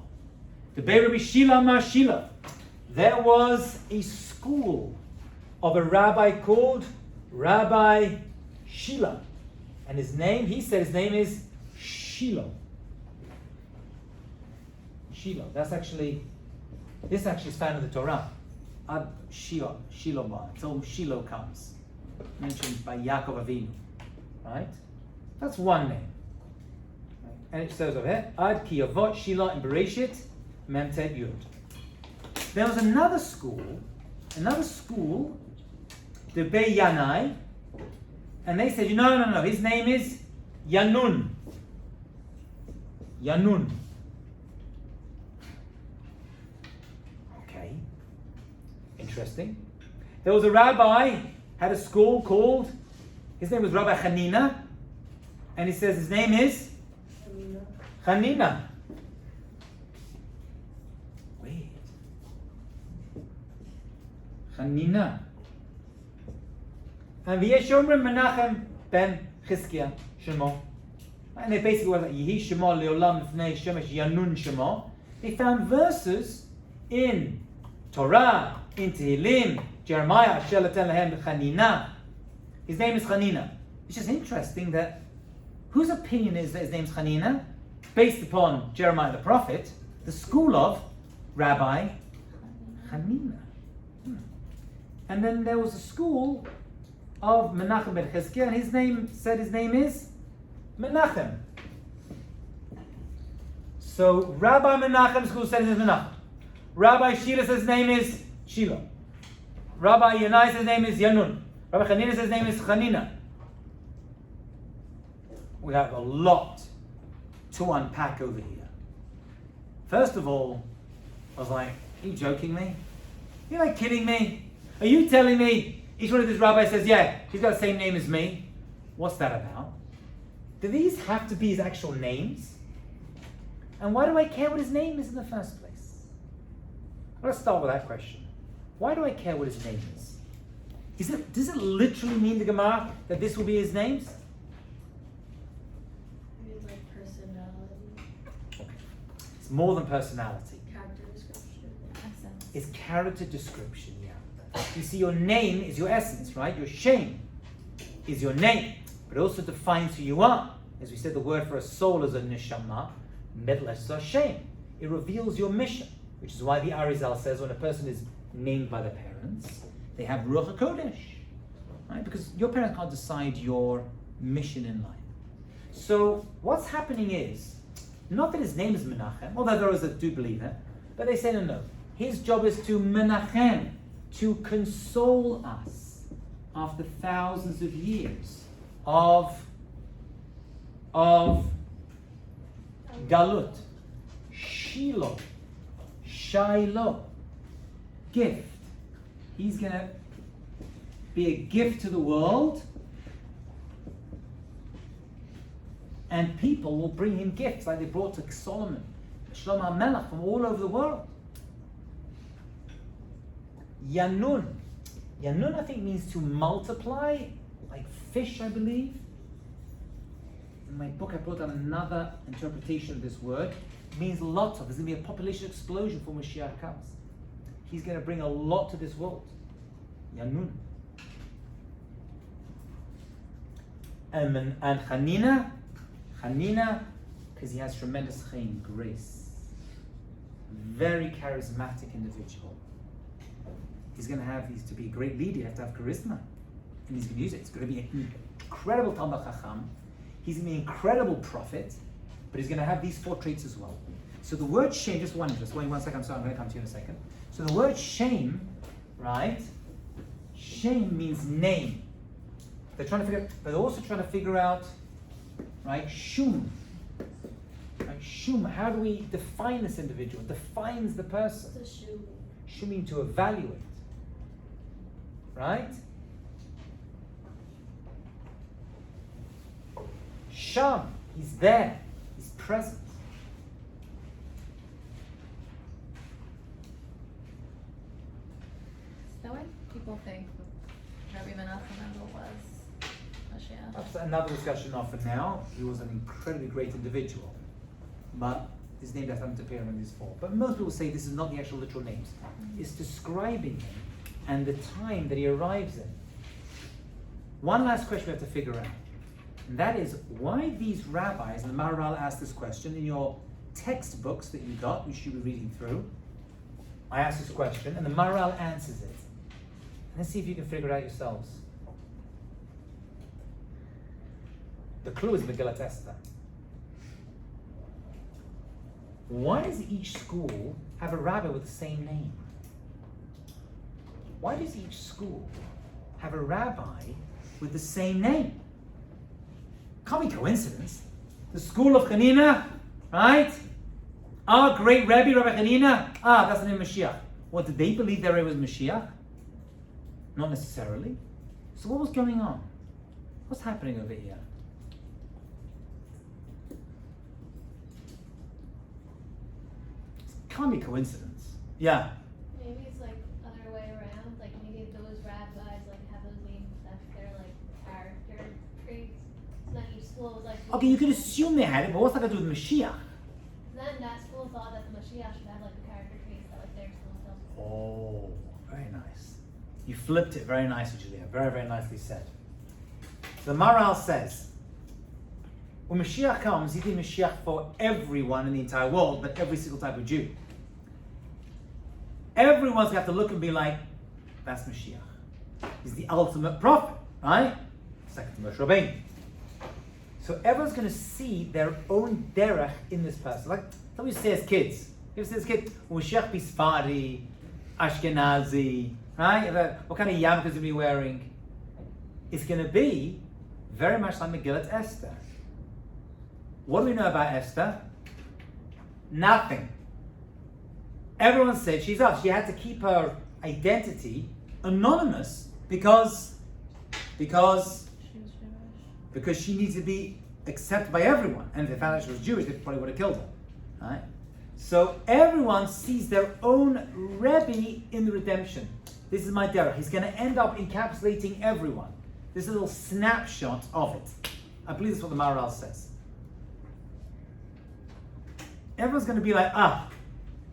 S1: The Rabbi Shila Ma Shila. There was a school of a rabbi called Rabbi Shila. And his name, he said his name is Shiloh. Shiloh. This actually is found in the Torah. Ad Shiloh, Shiloh, until Shiloh comes. Mentioned by Yaakov Avinu. Right? That's one name. Right? And it says over here, Ad Ki Yavot Shiloh in Bereshit, Mem Tet Yud. There was another school, the Bei Yanai, And they said, no, his name is Yanun. Yanun. Okay. Interesting. There was a rabbi, had a school called, his name was Rabbi Hanina, and he says his name is Hanina. Weird. Hanina. And V'yesh Omrim Menachem ben Chizkiah Shemo. And they basically were like, Yehi Shemo Leolam Lefnei Shemesh Yanun Shemo. They found verses in Torah, in Tehillim, Jeremiah, Asher Laten Lahem Chanina. His name is Chanina. It's just interesting that whose opinion is that his name's Chanina? Based upon Jeremiah the prophet, the school of Rabbi Chanina. And then there was a school of Menachem ben Chizkiah, and his name is Menachem. So Rabbi Menachem's school said his name is Menachem. Rabbi Shila says his name is Shila. Rabbi Yanai says his name is Yanun. Rabbi Chanina says his name is Chanina. We have a lot to unpack over here. First of all, I was like, are you joking me? Are you like kidding me? Are you telling me each one of these rabbis says, yeah, he's got the same name as me? What's that about? Do these have to be his actual names? And why do I care what his name is in the first place? Let's start with that question. Why do I care what his name is? Does it literally mean the Gemara that this will be his names?
S2: Maybe it's like personality.
S1: Okay. It's more than personality.
S2: Character description.
S4: Essence.
S1: It's character description, yeah. You see, your name is your essence, right? Your Shem is your name, but it also defines who you are. As we said, the word for a soul is a neshama, medles Shem. It reveals your mission, which is why the Arizal says when a person is named by the parents, they have Ruach HaKodesh, right? Because your parents can't decide your mission in life. So what's happening is, not that his name is Menachem, although there is that do believe it, but they say no. His job is to Menachem, to console us after thousands of years of Galut, Shiloh, Shiloh, gift. He's going to be a gift to the world, and people will bring him gifts like they brought to Solomon, Shlomo HaMelech, from all over the world. Yanun. Yanun, I think, means to multiply, like fish, I believe. In my book, I brought out another interpretation of this word. It means lots of. There's going to be a population explosion before Mashiach comes. He's going to bring a lot to this world. Yanun. And Chanina, because he has tremendous chayim, grace. Very charismatic individual. He's going to have, to be a great leader, you have to have charisma. And he's going to use it. It's going to be an incredible Talmid Chacham. He's going to be an incredible prophet, but he's going to have these four traits as well. So the word Shem, just one second, I'm sorry, I'm going to come to you in a second. So the word Shem, right? Shem means name. They're also trying to figure out, right, Shum. Right, Shum, how do we define this individual? It defines the person.
S2: What's a shoe?
S1: Shum means to evaluate. Right? Sham, he's there. He's present.
S4: Is that why people think Rabbi Menachem was Mashiach?
S1: That's another discussion often now. He was an incredibly great individual. But his name doesn't appear in these four. But most people say this is not the actual literal names. It's describing him and the time that he arrives in. One last question we have to figure out. And that is, why these rabbis, and the Maharal asked this question in your textbooks that you got, which you should be reading through. I asked this question, and the Maharal answers it. Let's see if you can figure it out yourselves. The clue is Megillat Esther. Why does each school have a rabbi with the same name? Why does each school have a rabbi with the same name. Can't be coincidence. The school of Hanina, right? Our great Rabbi Hanina, that's the name of Mashiach. What, did they believe their Rebbe was Mashiach? Not necessarily. So what was going on? What's happening over here? It can't be coincidence. Yeah.
S2: Maybe it's like other way around. Like maybe those rabbis like have those names after their like character traits. So then each school was like.
S1: Okay, you could assume they had it, but what's that got to do with Mashiach?
S2: Then that school thought that the Mashiach should have like the character traits that like their school does.
S1: Oh, very nice. You flipped it very nicely, Julia. Very, very nicely said. So the Maral says, when Mashiach comes, he's the Mashiach for everyone in the entire world, but every single type of Jew. Everyone's going to have to look and be like, that's Mashiach. He's the ultimate prophet, right? Second to Moshe Rabbeinu. So everyone's going to see their own derech in this person. Like, what we say as kids. You ever say as kids, when Mashiach be Sfari, Ashkenazi, right? What kind of yarmulke is he going to be wearing? It's going to be very much like Megillat Esther. What do we know about Esther? Nothing. Everyone said she's up. She had to keep her identity anonymous because she needs to be accepted by everyone. And if they found out she was Jewish, they probably would have killed her. Right? So everyone sees their own Rebbe in the redemption. This is my derech. He's going to end up encapsulating everyone. This is a little snapshot of it. I believe that's what the Maharal says. Everyone's going to be like,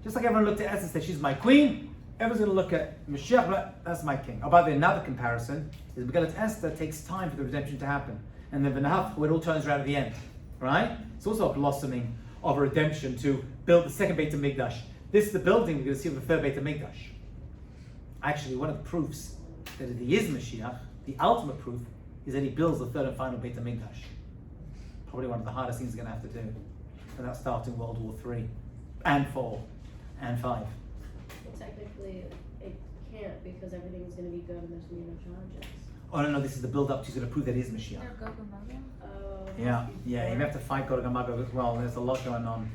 S1: just like everyone looked at Esther and said, she's my queen. Everyone's going to look at Mashiach, that's my king. Oh, by the way, another comparison is because Esther takes time for the redemption to happen. And then V'nahaf, where it all turns around at the end. Right? It's also a blossoming of a redemption to build the second Beit HaMikdash. This is the building we're going to see of the third Beit HaMikdash. Actually, one of the proofs that he is Mashiach, the ultimate proof, is that he builds the third and final Beit HaMikdash. Probably one of the hardest things he's going to have to do. Without starting World War III, and 4, and 5.
S6: Well, technically, it can't because everything's going to be good and there's going to be no challenges.
S1: Oh no, this is the build-up to going to prove that he is Mashiach. Yeah, you have to fight Gog and Magog as well. There's a lot going on.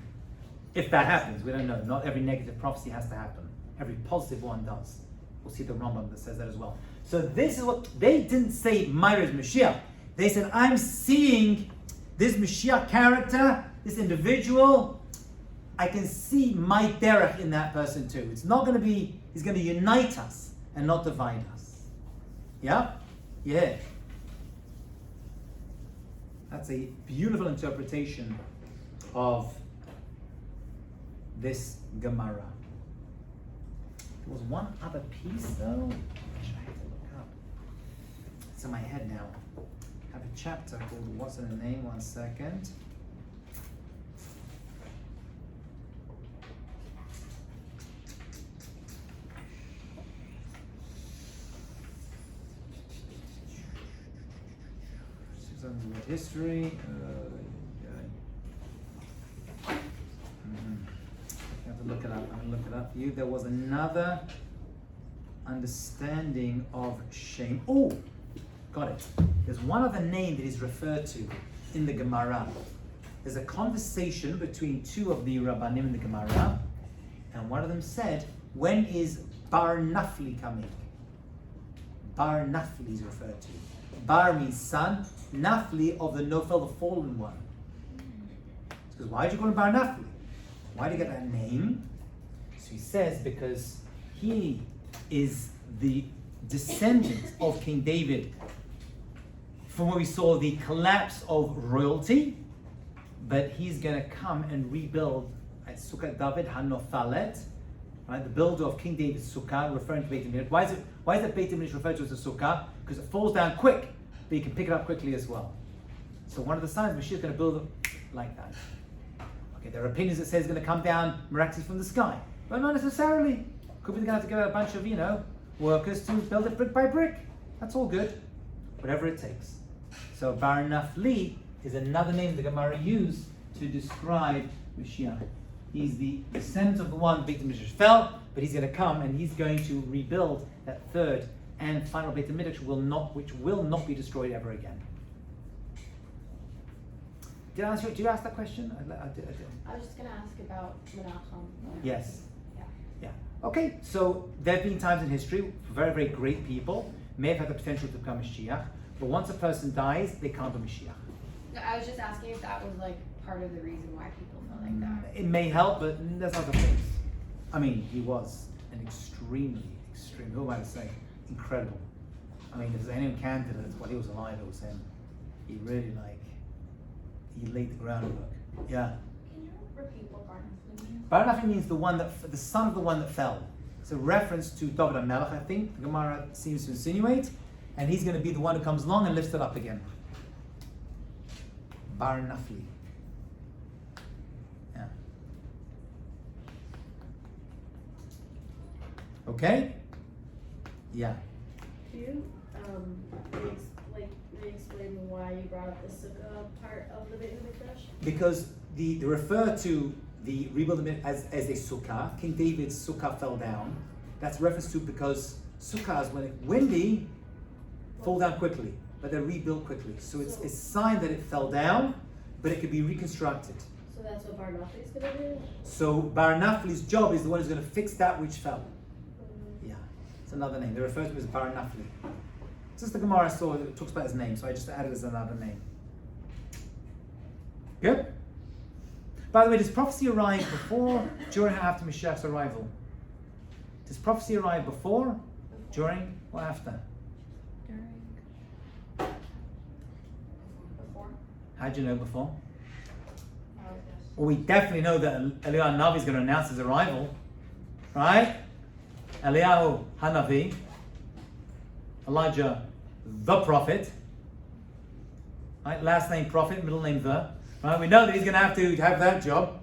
S1: If that happens, we don't know. Not every negative prophecy has to happen. Every positive one does. We'll see the Rambam that says that as well. So this is what, they didn't say Myra is Mashiach. They said, I'm seeing this Mashiach character, this individual, I can see my derech in that person too. It's not going to be, he's going to unite us and not divide us. Yeah? Yeah. That's a beautiful interpretation of this Gemara. There was one other piece though, which I have to look up. It's in my head now. I have a chapter called What's in a Name? 1 second. History. I have to look it up. I'm going to look it up for you. There was another understanding of shame. Oh, got it. There's one other name that is referred to in the Gemara. There's a conversation between two of the Rabbanim in the Gemara, and one of them said, when is Bar Nafli coming? Bar Nafli is referred to. Bar means son, Nafli of the Nofel, the fallen one. Because why did you call him Bar Nafli? Why did you get that name? So he says because he is the descendant of King David from where we saw the collapse of royalty, but he's going to come and rebuild at Sukkah David Hanofalet, right? The builder of King David's Sukkah, referring to Beit HaMikdash. Why is that Beit HaMikdash referred to as a Sukkah? Because it falls down quick, but you can pick it up quickly as well. So one of the signs Mashiach is going to build it like that. Okay, there are opinions that say it's going to come down miraculously from the sky, but not necessarily. Could be going to have to get a bunch of, workers to build it brick by brick. That's all good. Whatever it takes. So Bar Nafli is another name the Gemara used to describe Mashiach. He's the descendant of the one Beit HaMikdash fell, but he's going to come and he's going to rebuild that third and final Beit HaMikdash which will not be destroyed ever again. Did I answer? Did you ask that question? I did.
S6: I was just gonna ask about Menachem.
S1: Yes.
S6: Yeah.
S1: Yeah. Okay, so there have been times in history, very, very great people may have had the potential to become Mashiach, but once a person dies, they can't be Mashiach.
S5: No, I was just asking if that was like part of the reason why people felt like that.
S1: It may help, but that's not the case. I mean, he was an extreme, who am I to say, incredible. I mean, if there's any candidate, while he was alive, it was him. He really he laid the groundwork. Yeah.
S3: Can you repeat what Barnafli means?
S1: Barnafli means the son of the one that fell. It's a reference to David HaMelech, I think. The Gemara seems to insinuate, and he's going to be the one who comes along and lifts it up again. Barnafli. Yeah. Okay. Yeah.
S6: Do you explain why you brought up the sukkah part of the Beit HaMikdash?
S1: Because they refer to the rebuilding as a sukkah. King David's sukkah fell down. That's reference to because sukkahs, when it's windy, fall down quickly, but they're rebuilt quickly. So it's a sign that it fell down, but it could be reconstructed.
S6: So that's what Bar Nafli is gonna do?
S1: So Bar Nafli's job is the one who's going to fix that which fell. Yeah, it's another name. They refer to him as Bar Nafli. Just the Gemara saw it talks about his name, so I just added it as another name. Good? By the way, does prophecy arrive before, during, or after Mashiach's arrival? Does prophecy arrive before, during, or after?
S4: During.
S3: Before?
S1: How'd you know before?
S3: Yes.
S1: Well, we definitely know that Eliyahu Navi is going to announce his arrival, right? Eliyahu Hanavi, Elijah the prophet, right? Last name prophet, middle name the, right? We know that he's going to have that job.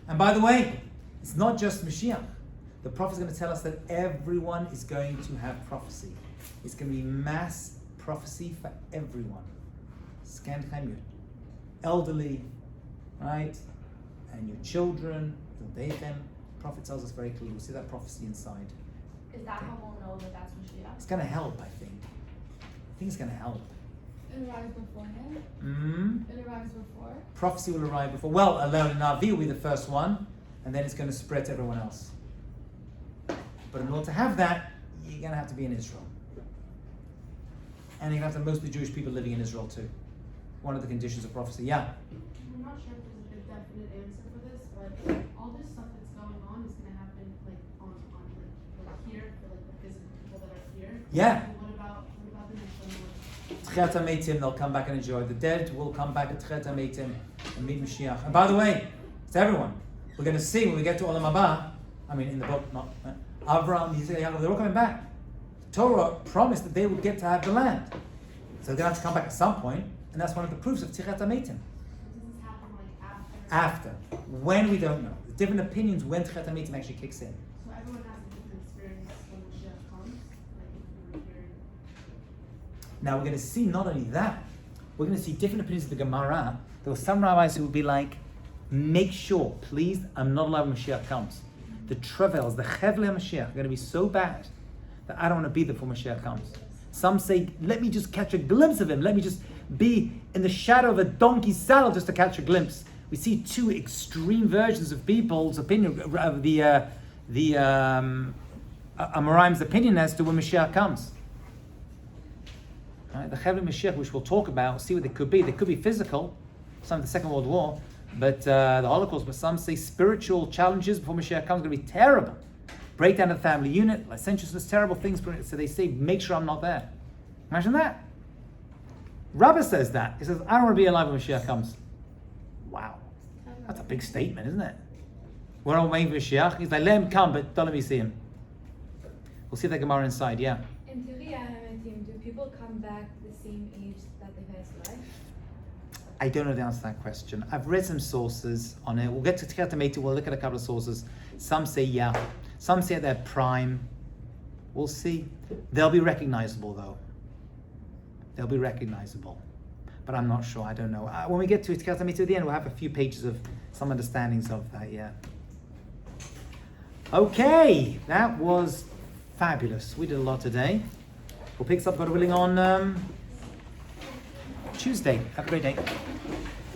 S1: And by the way, it's not just Mashiach. The prophet is going to tell us that everyone is going to have prophecy. It's going to be mass prophecy for everyone. Scan your elderly, right? And your children, the prophet tells us very clearly. We'll see that prophecy inside.
S3: Is that how we'll know that that's Mashiach?
S1: It's going to help, I think. I think it's going to help.
S4: It arrives beforehand. It arrives before.
S1: Prophecy will arrive before. Well, Eliyahu Navi will be the first one, and then it's going to spread to everyone else. But in order to have that, you're going to have to be in Israel. And you're going to have mostly Jewish people living in Israel too. One of the conditions of prophecy. Yeah?
S7: I'm not sure if there's a good definite answer for this, but all this stuff that's going on is going to happen like here for like the physical people that are here.
S1: Yeah.
S7: What about the next one?
S1: Tchiat HaMeitim, they'll come back and enjoy. The dead will come back at Tchiat HaMeitim and meet Mashiach. And by the way, it's everyone. We're going to see when we get to Olam Haba, I mean in the book, not Avraham, Yitzchak, Yaakov, they're all coming back. Torah promised that they would get to have the land. So they're going to have to come back at some point, and that's one of the proofs of Tchiat HaMeitim.
S7: Does this happen like
S1: After. When, we don't know. There's different opinions when Tchiat HaMeitim actually kicks in.
S7: So everyone has a different experience when Mashiach comes. Like if you were here.
S1: Now we're going to see not only that, we're going to see different opinions of the Gemara. There were some rabbis who would be like, make sure, please, I'm not allowed when Mashiach comes. The travails, the chevle Mashiach are going to be so bad that I don't want to be there before Mashiach comes. Some say, let me just catch a glimpse of him. Let me just be in the shadow of a donkey's saddle just to catch a glimpse. We see two extreme versions of people's opinion, of the Amoraim's opinion as to when Mashiach comes. Right? The Chevle Mashiach, which we'll talk about, see what they could be. They could be physical, some of the Second World War, but the Holocaust. But some say spiritual challenges before Mashiach comes are going to be terrible. Breakdown of the family unit, licentiousness, terrible things. So they say, make sure I'm not there. Imagine that. Rabbi says that. He says, I don't want to be alive when Mashiach comes. Wow. That's a big statement, isn't it? We're all waiting for Mashiach. He's like, let him come, but don't let me see him. We'll see the Gemara inside, yeah.
S4: In Tchiat HaMeitim, do people come back the same age that they passed life?
S1: I don't know the answer to that question. I've read some sources on it. We'll get to Tchiat HaMeitim, we'll look at a couple of sources. Some say yeah. Some say at their prime. We'll see. They'll be recognizable though. They'll be recognizable. But I'm not sure, I don't know. When we get to Tchiat HaMeitim at the end, we'll have a few pages of some understandings of that, yeah. Okay, that was fabulous. We did a lot today. We'll pick this up, God willing, on Tuesday. Have a great day.